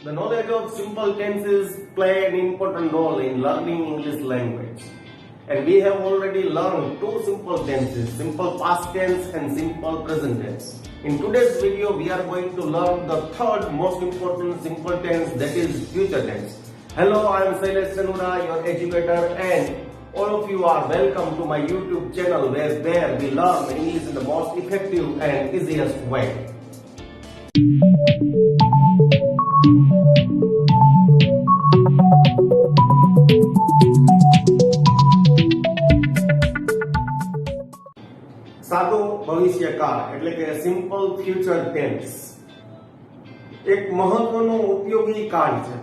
The knowledge of simple tenses play an important role in learning English language. And we have already learned two simple tenses, simple past tense and simple present tense. In today's video, we are going to learn the third most important simple tense, that is future tense. Hello, I am Shailesh Chanura, your educator, and all of you are welcome to my YouTube channel where we learn English in the most effective and easiest way. સાદો ભવિષ્યકાળ એટલે કે simple future tense એક મહત્વનો ઉપયોગી કાળ છે.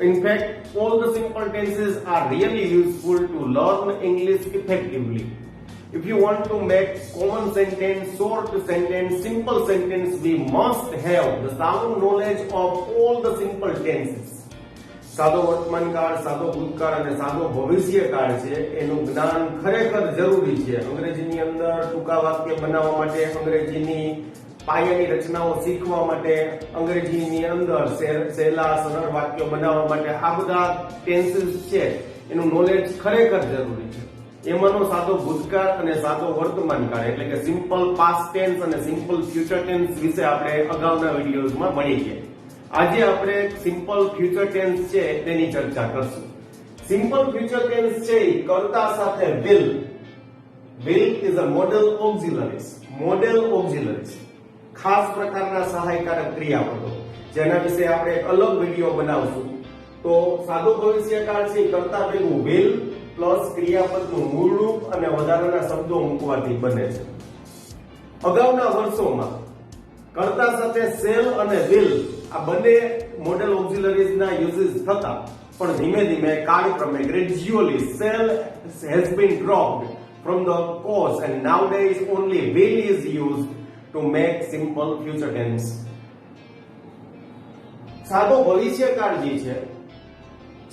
In fact, all the simple tenses are really useful to learn English effectively. If you want to make common sentence, short sentence, simple sentence, we must have the sound knowledge of all the simple tenses. સાદો વર્તમાનકાળ, સાદો ભૂતકાળ અને સાદો ભવિષ્યકાળ છે એનું જ્ઞાન ખરેખર જરૂરી છે. અંગ્રેજીની અંદર ટૂંકા વાક્ય બનાવવા માટે, અંગ્રેજીની પાયાની રચનાઓ શીખવા માટે, અંગ્રેજીની અંદર સહેલા સરળ વાક્યો બનાવવા માટે આ બધા ટેન્સીસ છે એનું નોલેજ ખરેખર જરૂરી છે. એમાંનો સાદો ભૂતકાળ અને સાદો વર્તમાનકાળ એટલે કે સિમ્પલ પાસ્ટ ટેન્સ અને સિમ્પલ ફ્યુચર ટેન્સ વિશે આપણે અગાઉના વિડીયોઝમાં ભણી ગયા. આજે આપણે સિમ્પલ ફ્યુચર ટેન્સ છે તેની ચર્ચા કરશું. સિમ્પલ ફ્યુચર ટેન્સ છે કર્તા સાથે will. will is a model auxiliaries. model auxiliaries ખાસ પ્રકારના સહાયકારક ક્રિયાપદો જેના વિશે આપણે એક અલગ વિડીયો બનાવશું. તો સાદો ભવિષ્યકાળ છે કર્તા ભેગું will પ્લસ ક્રિયાપદનું મૂળ રૂપ અને વધારાના શબ્દો મૂકવાથી બને છે. અગાઉના વર્ષોમાં કર્તા સાથે shall અને will આ બંને મોડેલ ઓક્સિલરીઝ ના યુઝિસ થતા, પણ ધીમે ધીમે કાળક્રમે gradually shall has been dropped from the course and nowadays only will is used to make simple future tense. સાદો ભવિષ્યકાળ જે છે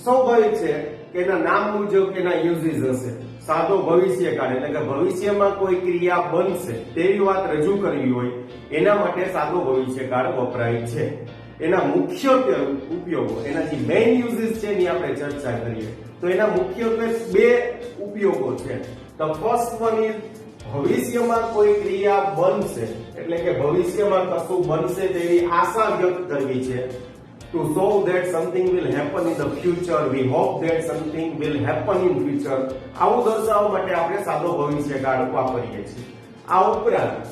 સ્વાભાવિક છે કે એના નામ મુજબ એના યુઝિસ હશે. સાદો ભવિષ્યકાળ એટલે કે ભવિષ્યમાં કોઈ ક્રિયા બનશે તેવી વાત રજૂ કરવી હોય એના માટે સાદો ભવિષ્યકાળ વપરાય છે. એના મુખ્યત્વે ઉપયોગો, એના જે મેઇન યુઝિસ છે એની આપણે ચર્ચા કરીએ તો એના મુખ્યત્વે બે ઉપયોગો છે. ધ ફર્સ્ટ વન ઇઝ ભવિષ્યમાં કોઈ ક્રિયા બનશે એટલે કે ભવિષ્યમાં કશું બનશે તેવી આશા વ્યક્ત કરવી છે. To show that something will happen in the future, we hope that something will happen in future. આવું દર્શાવવા માટે આપણે સાદો ભવિષ્યકાળ વાપરીએ છીએ. આ ઉપરાંત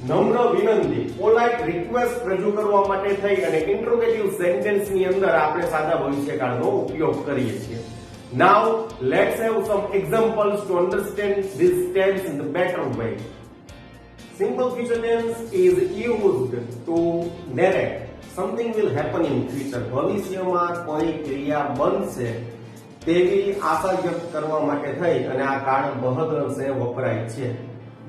નમ્ર વિનંતી, પોલાઇટ રિક્વેસ્ટ રજૂ કરવા માટે થઈ અને ઇન્ટ્રોગેટિવ સેન્ટેન્સ ની અંદર આપણે સાદા ભવિષ્યકાળનો ઉપયોગ કરીએ છીએ. Now let's have some examples to understand this tense in the better way. Simple future tense is used to narrate something will happen in future. ભવિષ્યમાં કોઈ ક્રિયા બનશે તેવી આશા વ્યક્ત કરવા માટે થઈ અને આ કાળ બહદ અંશે વપરાય છે.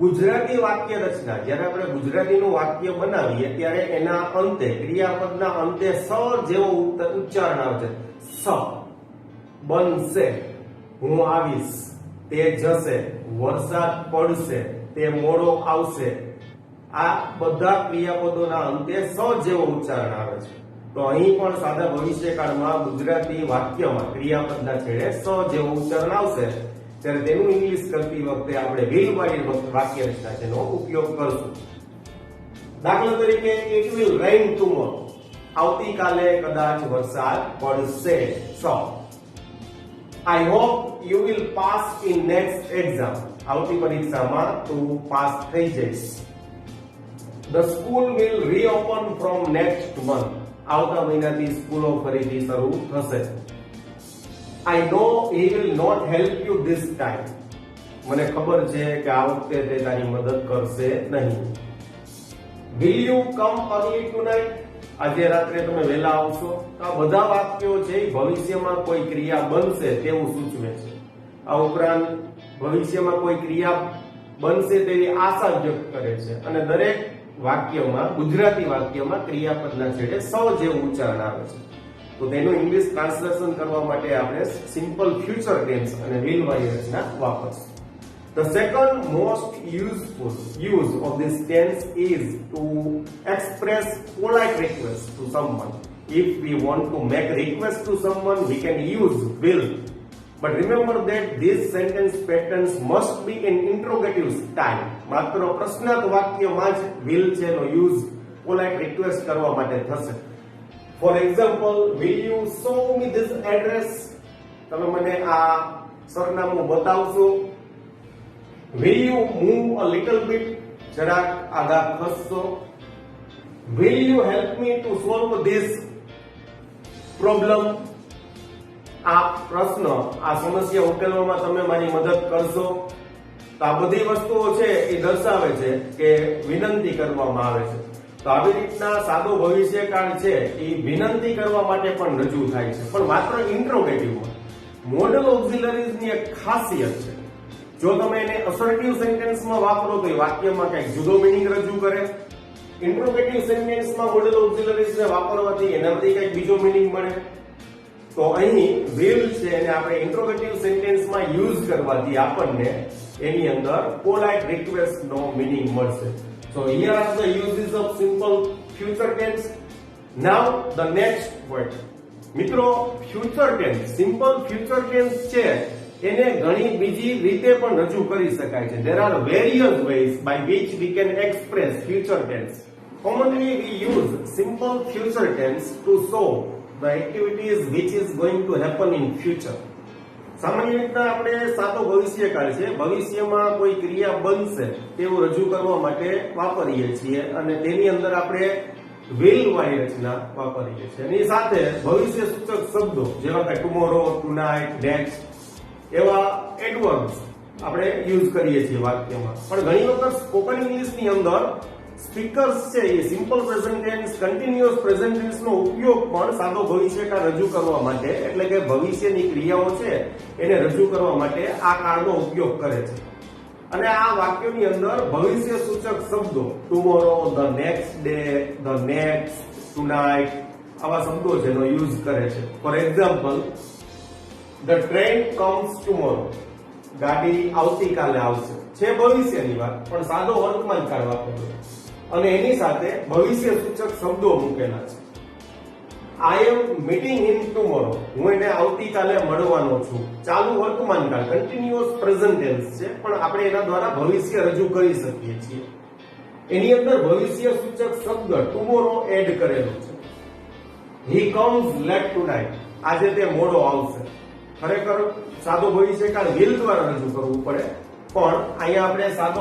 ગુજરાતી વાક્ય રચના, જ્યારે આપણે ગુજરાતીનું વાક્ય બનાવીએ ત્યારે એના અંતે, ક્રિયાપદના અંતે સ જેવો ઉચ્ચારણ આવે છે. સ. બનશે, હું આવીશ, તે જશે, વરસાદ પડશે, તે મોડો આવશે. આ બધા ક્રિયાપદોના અંતે સ જેવો ઉચ્ચારણ આવે છે. તો અહીં પણ સાદા ભવિષ્યકાળમાં ગુજરાતી વાક્યમાં ક્રિયાપદના છેડે સ જેવો ઉચ્ચારણ આવશે ત્યારે તેનું ઇંગ્લિશ કરતી વખતે આપણે will વાળી વાક્ય રચના છે એનો ઉપયોગ કરશું. દાખલા તરીકે it will rain tomorrow. આવતીકાલે કદાચ વરસાદ પડશે. સ. I hope you will pass in next exam. આવતી પરીક્ષામાં તું પાસ થઈ જઈશ. The school will reopen from next month. આવતા મહિનાથી સ્કૂલો ફરીથી શરૂ થશે. I know he will not help you this time. મને ખબર છે કે આ વખતે તે તારી મદદ કરશે નહીં. Will you come early tonight? આજે રાત્રે તમે વહેલા આવશો. આ બધા વાક્યો છે ભવિષ્યમાં કોઈ ક્રિયા બનશે તેવું સૂચવે છે. આ ઉપરાંત ભવિષ્યમાં કોઈ ક્રિયા બનશે તેવી આશા વ્યક્ત કરે છે અને દરેક વાક્યમાં, ગુજરાતી વાક્યમાં ક્રિયાપદના છેડે સ જેવું ઉચ્ચારણ આવે છે. તો તેનું ઇંગ્લિશ ટ્રાન્સલેશન કરવા માટે આપણે સિમ્પલ ફ્યુચર ટેન્સ અને will વાળી રચના વાપરશું. The second most useful use of this tense is to express polite request to someone. If we want to make request to someone, we can use will. But remember that these sentence patterns must be in interrogative style. માત્ર પ્રશ્નાર્થ વાક્યમાં જ will છે નો use polite request કરવા માટે થશે. For example, will you show me this address? તમે મને આ સરનામું બતાવશો? Will you move a little bit? જરાક આગા ખસશો? Will you help me to solve this problem? આ પ્રશ્ન, આ સમસ્યા ઉકેલવામાં તમે મારી મદદ કરશો? તો આ બધી વસ્તુઓ છે એ દર્શાવે છે કે વિનંતી કરવામાં આવે છે. તો આવી રીતના સાદો ભવિષ્યકાળ છે એ વિનંતી કરવા માટે પણ રજૂ થાય છે, પણ માત્ર ઇન્ટ્રોગેટિવમાં. મોડલ ઓક્ઝિલરીઝની એક ખાસિયત છે, જો તમે એને અસર્ટિવ સેન્ટેન્સમાં વાપરો તો એ વાક્યમાં કંઈક જુદો મિનિંગ રજૂ કરે. ઇન્ટ્રોગેટિવ સેન્ટેન્સમાં મોડલ ઓક્ઝિલરીઝને વાપરવાથી એનાથી કંઈક બીજો મિનિંગ મળે. તો અહીં will છે એને આપણે ઇન્ટ્રોગેટિવ સેન્ટેન્સમાં યુઝ કરવાથી આપણને એની અંદર પોલાઇટ રિક્વેસ્ટ નો મિનિંગ મળશે. So here are the uses of simple future tense. Now the next word. મિત્રો, future tense, simple future tense છે એને ઘણી બીજી રીતે પણ રજૂ કરી શકાય છે. There are various ways by which we can express future tense. Commonly we use simple future tense to show the activities which is going to happen in future. સામાન્ય રીતના આપણે સાદો ભવિષ્યકાળ છે, ભવિષ્યમાં કોઈ ક્રિયા બનશે તેવું રજૂ કરવા માટે વાપરીએ છીએ અને તેની અંદર આપણે will વાળી રચના વાપરીએ છીએ. એની સાથે ભવિષ્ય સૂચક શબ્દો જેવા કે ટુમોરો, ટુનાઇટ, નેક્સ્ટ એવા એડવર્બ્સ આપણે યુઝ કરીએ છીએ વાક્યમાં. પણ ઘણી વખત સ્પોકન ઇંગ્લિશની અંદર સ્પીકર્સ છે એ simple present tense, continuous present tense નો ઉપયોગ પણ સાદો ભવિષ્યકાળ રજૂ કરવા માટે, એટલે કે ભવિષ્યની ક્રિયાઓ છે એને રજૂ કરવા માટે આ કાળનો ઉપયોગ કરે છે. અને આ વાક્યોની અંદર ભવિષ્ય સૂચક શબ્દો tomorrow, the next day, the next, tonight આવા શબ્દો છે એનો યુઝ કરે છે. For example, the train comes tomorrow, ગાડી આવતીકાલે આવશે, છે ભવિષ્યની વાત પણ સાદો વર્તમાન કાળ વાપરેલો અને એની સાથે ભવિષ્ય સૂચક શબ્દો મૂકેલા છે. આઈ એમ મીટિંગ ઇન ટુમોરો, હું એને આવતીકાલે મળવાનો છું, ચાલુ વર્તમાન કાળ, કન્ટિન્યુઅસ પ્રેઝન્ટ ટેન્સ છે પણ આપણે એના દ્વારા ભવિષ્ય રજૂ કરી શકીએ છીએ. એની અંદર ભવિષ્ય સૂચક શબ્દ ટુમોરો એડ કરેલો છે. હી કમ્સ લેટ ટુનાઇટ, આજે તે મોડો આવશે. ખરેખર સાદો ભવિષ્યકાળ will દ્વારા રજૂ કરવું પડે, પણ અહીંયા આપણે સાદો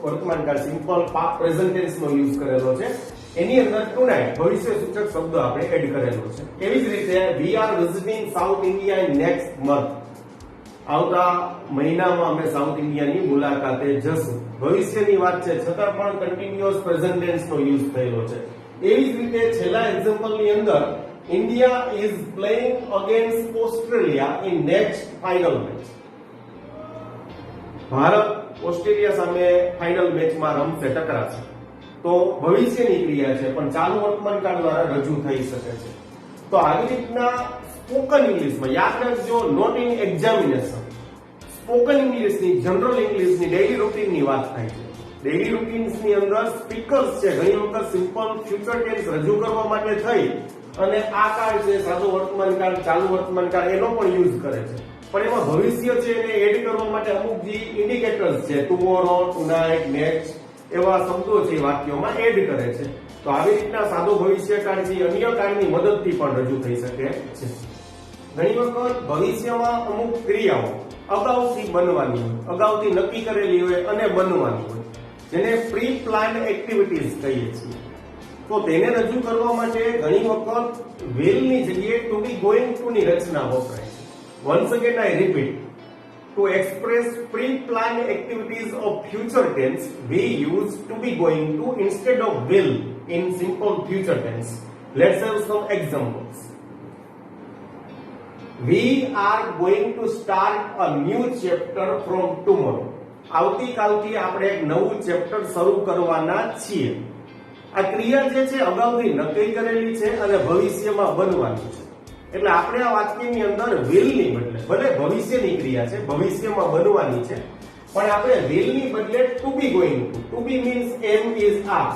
વર્તમાન કાળ સિમ્પલ પ્રેઝન્ટ ટેન્સ નો યુઝ કરેલો છે. એની અંદર ટુનાઇટ ભવિષ્ય સૂચક શબ્દ આપણે એડ કરેલો છે. એવી જ રીતે we are visiting south India in next month, આવતા મહિનામાં અમે સાઉથ ઇન્ડિયાની મુલાકાતે જશું. ભવિષ્યની વાત છે છતાં પણ કન્ટિન્યુઅસ પ્રેઝન્ટ ટેન્સ નો યુઝ થયેલો છે. એવી જ રીતે છેલ્લા એક્ઝામ્પલની અંદર India is playing against Australia in next final match. Bharat Australia સામે ફાઇનલ મેચમાં રમશે, ટકરાશે. તો ભવિષ્યની ક્રિયા છે પણ ચાલુ વર્તમાન કાળ દ્વારા રજૂ થઈ શકે છે. તો આવી રીતના સ્પોકન ઇંગ્લિશમાં યાદ રાખજો, નોટ ઇન એક્ઝામિનેશન, સ્પોકન ઇંગ્લિશની, જનરલ ઇંગ્લિશની ડેઇલી રૂટીનની વાત થાય છે. ડેઇલી રૂટીન્સની અંદર સ્પીકર્સ છે ઘણી વખત સિમ્પલ ફ્યુચર ટેન્સ રજૂ કરવા માટે થઈ અને આ કાળ છે સાદો વર્તમાન કાળ, ચાલુ વર્તમાન કાળ એનો પણ યુઝ કરે છે. પણ એમાં ભવિષ્ય છે એને એડ કરવા માટે અમુક જે ઇન્ડિકેટર્સ છે ટુમોરો, ટુનાઇટ, નેક્સ્ટ એવા શબ્દો છે વાક્યોમાં એડ કરે છે. તો આવી રીતના સાદો ભવિષ્યકાળ છે અન્ય કાળની મદદથી પણ રજૂ થઈ શકે છે. ઘણી વખત ભવિષ્યમાં અમુક ક્રિયાઓ અગાઉથી બનવાની હોય, અગાઉથી નક્કી કરેલી હોય અને બનવાની હોય, જેને પ્રી પ્લાન એક્ટિવિટીઝ કહીએ છીએ. તો તેને રજૂ કરવા માટે ઘણી વખત will ની જગ્યાએ ટુ બી ગોઈંગ ટુ ની રચના વપરાય છે. Once again I repeat, to express pre-planned activities of future tense, we use to be going to instead of will in simple future tense. Let's have some examples. We are going to start a new chapter from tomorrow. આવતીકાલથી આપણે એક નવું chapter શરૂ કરવાના છીએ. આ ક્રિયા જે છે અગાઉથી નક્કી કરેલી છે અને ભવિષ્યમાં બનવાની છે. એટલે આપણે આ વાક્યની અંદર will ની બદલે, ભલે ભવિષ્યની ક્રિયા છે, ભવિષ્યમાં બનવાની છે, પણ આપણે will ની બદલે to be going to. To be means am is are.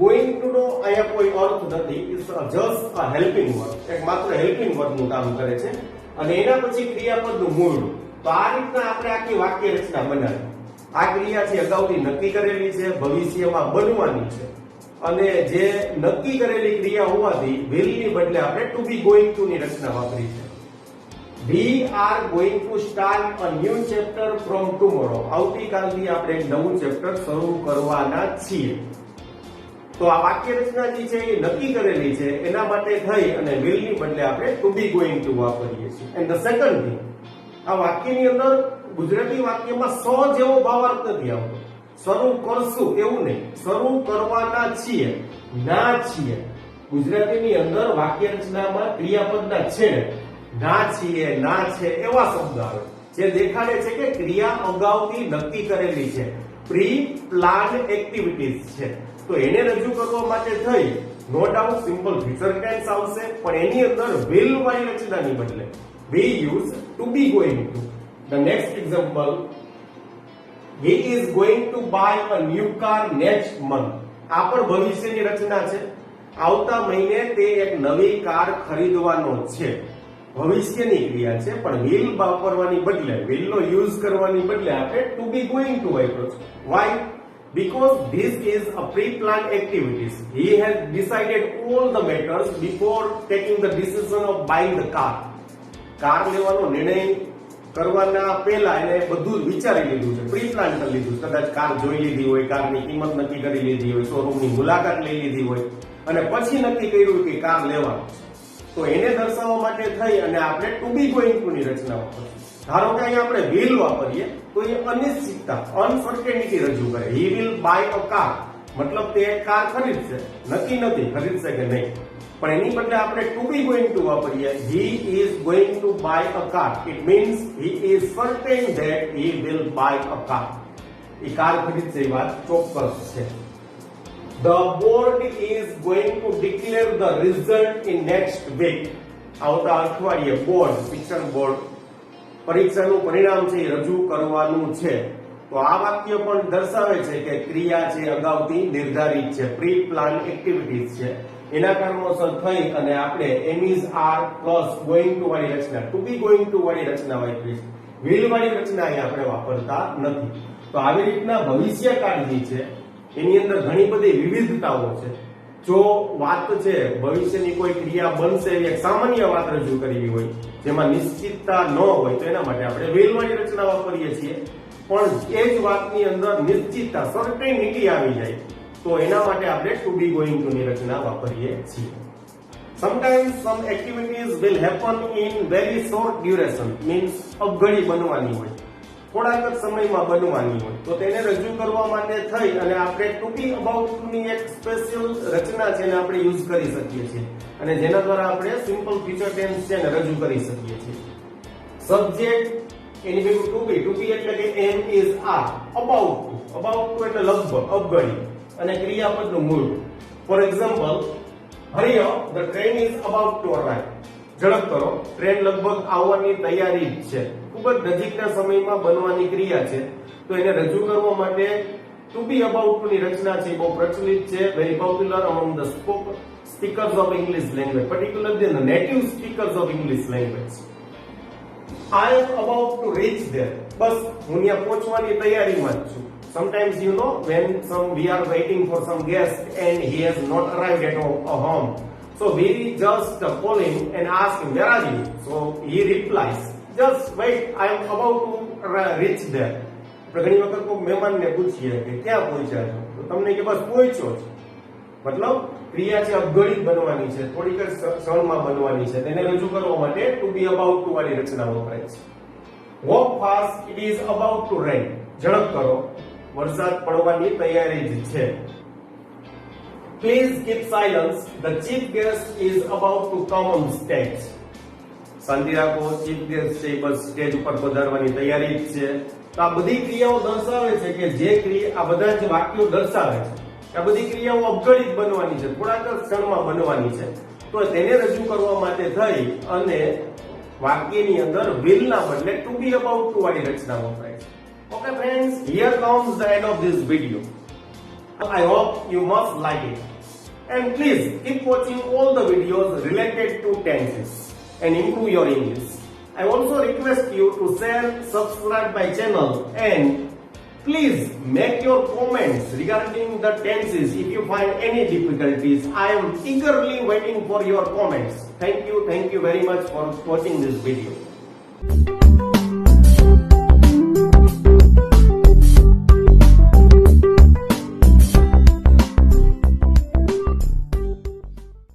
Going to નો અહીંયા કોઈ અર્થ નથી, it's just a helping verb, એક માત્ર હેલ્પિંગ વર્બનું કામ કરે છે, અને એના પછી ક્રિયાપદનું મૂળ. તો આ રીતના આપણે આખી વાક્ય રચના બનાવી. આ ક્રિયા છે અગાઉથી નક્કી કરેલી છે, ભવિષ્યમાં બનવાની છે, અને જે નક્કી કરેલી ક્રિયા હોવાથી will ની બદલે આપણે to be going to ની રચના વાપરી છે. We are going to start a new chapter from tomorrow. આવતીકાલથી આપણે એક નવું ચેપ્ટર શરૂ કરવાના છીએ. તો આ વાક્ય રચના જે છે એ નક્કી કરેલી છે, એના માટે થઈ અને will ની બદલે આપણે to be going to વાપરીએ છીએ. એન્ડ ધ સેકન્ડ થિંગ, આ વાક્યની અંદર ગુજરાતી વાક્યમાં સ જેવો ભાવાર્થ નથી આવતો. શરૂ કરશું એવું નહીં, શરૂ કરવાના છીએ, ના છીએ. ગુજરાતીની અંદર વાક્ય રચનામાં ક્રિયાપદના છેડે ના છીએ, ના છે એવા શબ્દ આવે, જે દેખાડે છે કે ક્રિયા અગાઉથી નક્કી કરેલી છે, પ્રી પ્લાન એક્ટિવિટીઝ છે. તો એને રજૂ કરવા માટે થઈ no doubt simple future tense આવશે, પણ એની અંદર will વાળી રચનાની બદલે we use to be going to. The next example, he is going to buy a new car next month. આ પણ ભવિષ્યની રચના છે. આવતા મહિને તે એક નવી કાર ખરીદવાનો છે. ભવિષ્યની ક્રિયા છે, પણ will વાપરવાની બદલે, will નો યુઝ કરવાની બદલે આપણે to be going to વાપર્યો છે. Why? Because this is a pre-planned activities. He has decided all the matters before taking the decision of buying the car. Car લેવાનો નિર્ણય કરવાના પહેલા એને બધું જ વિચારી લીધું છે, પ્રી પ્લાન કરી લીધું. કદાચ કાર જોઈ લીધી હોય, કારની કિંમત નક્કી કરી લીધી હોય, શોરૂમની મુલાકાત લઈ લીધી હોય, અને પછી નક્કી કર્યું કે કાર લેવાનું. તો એને દર્શાવવા માટે થઈ અને આપણે ટુ બી ગોઈંગ ટુ ની રચના વાપરીએ. ધારો કે અહીંયા આપણે will વાપરીએ તો એ અનિશ્ચિતતા, અનસર્ટેનિટી રજૂ કરે. he will buy a car, મતલબ તે કાર ખરીદશે, નક્કી નથી ખરીદશે કે નહીં. પણ એની બદલે આપણે ટુ બી ગોઈંગ ટુ વાપરીએ, he is going to buy a car. It means he is certain that he will buy a car. A car ખરીદશે એ વાત ચોક્કસ છે. The board is going to declare the result in next week. આવતા અઠવાડિયે board, શિક્ષણ board પરીક્ષાનું પરિણામ છે એ રજૂ કરવાનું છે. તો આ વાક્ય પણ દર્શાવે છે કે ક્રિયા છે અગાઉથી નિર્ધારિત છે, પ્રી પ્લાન એક્ટિવિટીઝ છે. એના કારણોસર થઈ અને આપણે am is are plus going to વાળી રચના, ટુ બી ગોઈંગ ટુ વાળી રચના વાપરી છે. will વાળી રચના અહીંયા આપણે વાપરતા નથી. તો આવી રીતના ભવિષ્યકાળ જે છે એની અંદર ઘણી બધી વિવિધતાઓ છે. જો વાત છે ભવિષ્યની કોઈ ક્રિયા બનશે એવી એક સામાન્ય વાત રજૂ કરવી હોય, જેમાં નિશ્ચિતતા ન હોય, તો એના માટે આપણે will વાળી રચના વાપરીએ છીએ. પણ એ જ વાતની અંદર નિશ્ચિતતા, સર્ટેનિટી આવી જાય, તો એના માટે આપણે ટુ બી ગોઈંગ ટુ ની રચના વાપરીએ છીએ. Sometimes some activities will happen in very short duration, means અબઘડી બનવાની હોય, થોડાક જ સમયમાં બનવાની હોય. તો તેને રજૂ કરવા માટે થઈ અને આપણે ટુ બી અબાઉટ ની એક સ્પેશિયલ રચના છે એને આપણે યુઝ કરી શકીએ છીએ, અને જેના દ્વારા આપણે સિમ્પલ ફ્યુચર ટેન્સ છે ને રજૂ કરી શકીએ છીએ. સબ્જેક્ટ એની ભેગું ટુ બી એટલે કે am is are, about to એટલે લગભગ, અબઘડી, અને ક્રિયાપદનું મૂળ. For example, hurry up, the train is about to arrive. ઝડપ કરો, ટ્રેન લગભગ આવવાની તૈયારી જ છે. ખૂબ જ નજીકના સમયમાં બનવાની ક્રિયા છે. તો એને રજૂ કરવા માટે ટુ બી અબાઉટ ટુ ની રચના છે, બહુ પ્રચલિત છે, very popular અમંગ the speakers of English language, particularly the native speakers of English language. I am about to reach there. બસ હું ત્યાં પહોંચવાની તૈયારીમાં જ છું. Sometimes when we are waiting for some guest and he has not arrived at home, so we just call him and ask him, where are you? So he replies, just wait, I am about to reach there. ઘણી વખત કોઈ મહેમાનને પૂછીએ કે ક્યાં પહોંચ્યા છો, તો તમને કે બસ પહોંચ્યો છે. મતલબ ક્રિયા છે અબઘડી બનવાની છે, થોડીક જ ક્ષણમાં બનવાની છે. તેને રજૂ કરવા માટે ટુ બી અબાઉટ ટુ વાળી રચના વપરાય છે. Walk fast, it is about to rain. ઝડપ કરો, વરસાદ પડવાની તૈયારી જ છે. Please keep silence, the chief guest is about to come on stage. શાંતિ રાખો, ચીફ ગેસ્ટ છે બસ સ્ટેજ ઉપર પધારવાની તૈયારી જ છે. તો આ બધી ક્રિયાઓ દર્શાવે છે કે જે ક્રિયા, આ બધા જ વાક્યો દર્શાવે છે આ બધી ક્રિયાઓ અબગડિત બનવાની છે, થોડાક જ ક્ષણમાં બનવાની છે, તો તેને રજૂ કરવા માટે થઈ અને વાક્યની અંદર will ના બદલે to be about to વાળી રચના વપરાય છે. Okay friends, here comes the end of this video. I hope you must like it. And please keep watching all the videos related to tenses and improve your English. I also request you to share, subscribe my channel, and please make your comments regarding the tenses if you find any difficulties. I am eagerly waiting for your comments. Thank you very much for watching this video.